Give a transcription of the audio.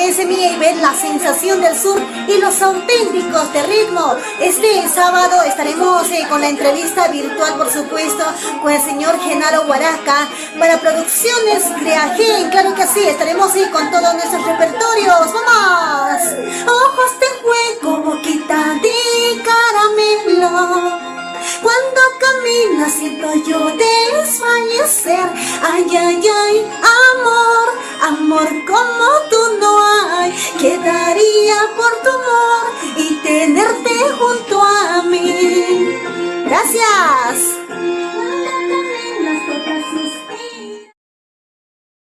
es Mía y Bet, la sensación del sur y los auténticos de ritmo. Este sábado estaremos con la entrevista virtual, por supuesto, con el señor Genaro Huaraca para Producciones Creagen. Claro que sí, estaremos con todos nuestros repertorios. ¡Vamos! Ojos de juego, boquita de caramelo. Cuando caminas siento yo desfallecer. Ay, ay, ay, amor, amor como tú no hay. Quedaría por tu amor y tenerte junto a mí. Gracias.